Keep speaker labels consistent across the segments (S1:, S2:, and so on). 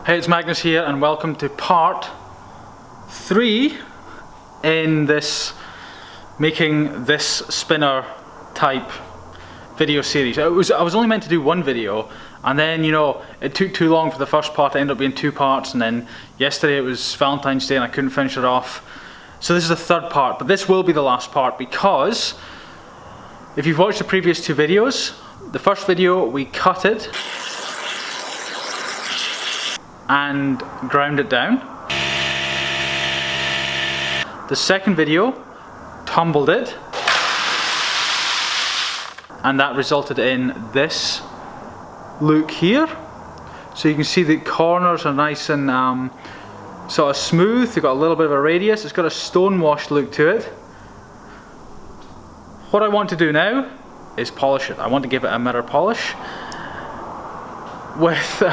S1: Hey, it's Magnus here and welcome to part 3 in this making this spinner type video series. I was only meant to do one video, and then it took too long for the first part. It ended up being 2 parts, and then yesterday it was Valentine's Day and I couldn't finish it off. So this is the 3rd part, but this will be the last part because if you've watched the previous 2 videos, the first video we cut it and ground it down. The second video tumbled it, and that resulted in this look here. So you can see the corners are nice and sort of smooth. They've got a little bit of a radius. It's got a stone-washed look to it. What I want to do now is polish it. I want to give it a mirror polish with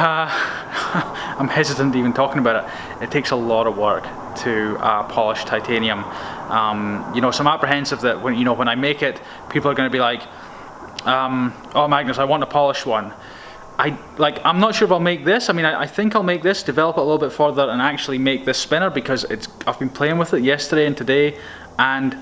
S1: I'm hesitant even talking about it. It takes a lot of work to polish titanium. So I'm apprehensive that when I make it, people are going to be like, oh Magnus, I want a polished one. I'm not sure if I'll make this. I think I'll make this, develop it a little bit further and actually make this spinner, because I've been playing with it yesterday and today, and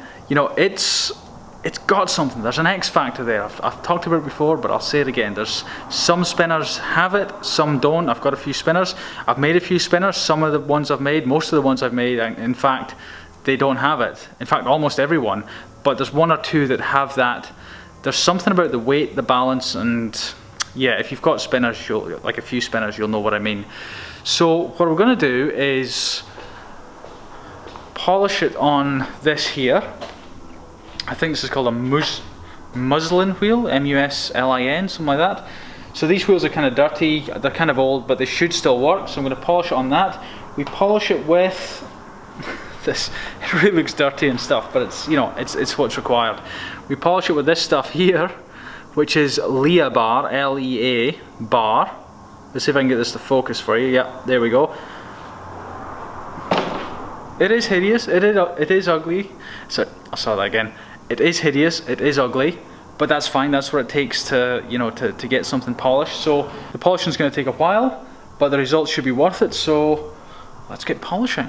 S1: it's got something. There's an X factor there. I've talked about it before, but I'll say it again. There's some spinners have it, some don't. I've got a few spinners. I've made a few spinners. Some of the ones I've made, most of the ones I've made, in fact, they don't have it. In fact, almost everyone. But there's 1 or 2 that have that. There's something about the weight, the balance, and yeah, if you've got spinners, like a few spinners, you'll know what I mean. So what we're going to do is polish it on this here. I think this is called a muslin wheel, M-U-S-L-I-N, something like that. So these wheels are kind of dirty, they're kind of old, but they should still work, so I'm going to polish it on that. We polish it with this. It really looks dirty and stuff, but it's what's required. We polish it with this stuff here, which is Lea bar, L-E-A bar. Let's see if I can get this to focus for you. Yeah, there we go. It is hideous, it is ugly. So I saw that again. It is hideous, it is ugly, but that's fine. That's what it takes to to get something polished. So the polishing is going to take a while, but the results should be worth it. So let's get polishing.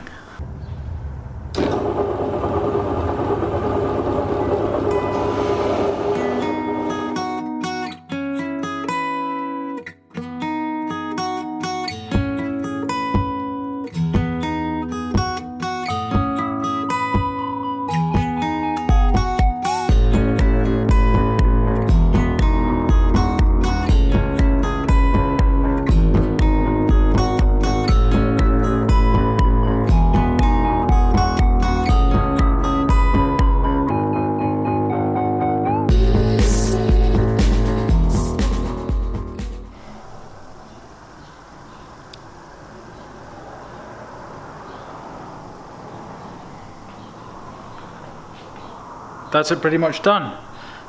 S1: That's it, pretty much done.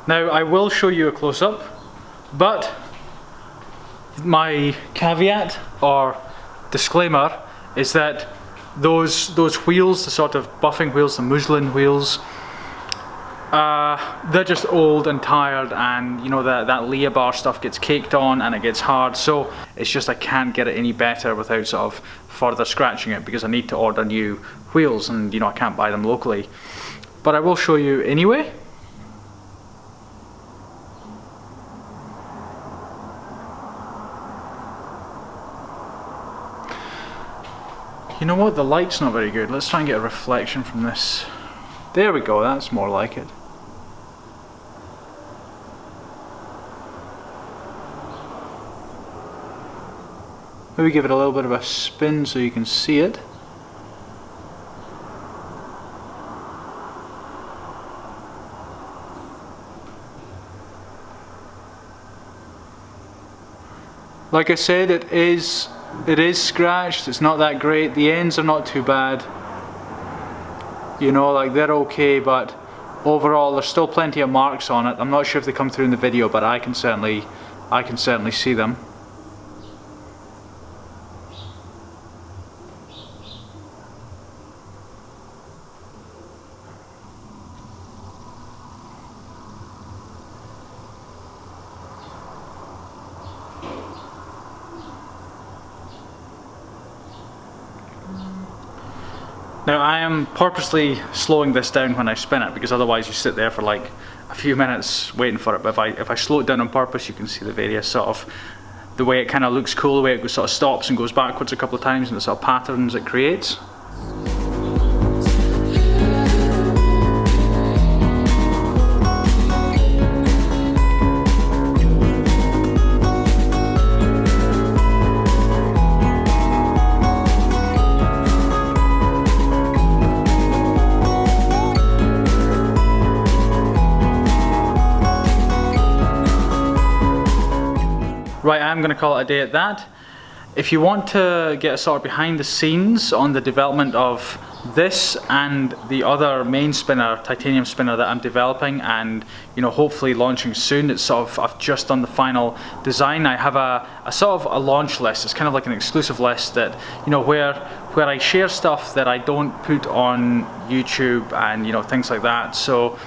S1: Now I will show you a close-up, but my caveat or disclaimer is that those wheels, the sort of buffing wheels, the muslin wheels, they're just old and tired, and that Lea bar stuff gets caked on and it gets hard, so it's just I can't get it any better without sort of further scratching it, because I need to order new wheels, and I can't buy them locally. But I will show you anyway. You know what, the light's not very good. Let's try and get a reflection from this. There we go, that's more like it. Maybe give it a little bit of a spin so you can see it. Like I said, it is scratched. It's not that great. The ends are not too bad. They're okay, but overall there's still plenty of marks on it. I'm not sure if they come through in the video, but I can certainly see them. Now I am purposely slowing this down when I spin it, because otherwise you sit there for like a few minutes waiting for it. But if I slow it down on purpose, you can see the various sort of, the way it kind of looks cool, the way it sort of stops and goes backwards a couple of times, and the sort of patterns it creates. Right, I'm going to call it a day at that. If you want to get a sort of behind the scenes on the development of this and the other main spinner, titanium spinner that I'm developing and hopefully launching soon, it's sort of, I've just done the final design. I have a sort of a launch list. It's kind of like an exclusive list that where I share stuff that I don't put on YouTube and things like that. So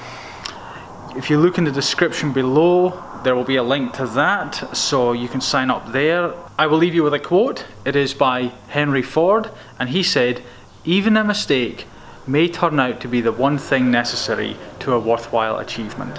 S1: if you look in the description below, there will be a link to that, so you can sign up there. I will leave you with a quote. It is by Henry Ford, and he said, "Even a mistake may turn out to be the one thing necessary to a worthwhile achievement."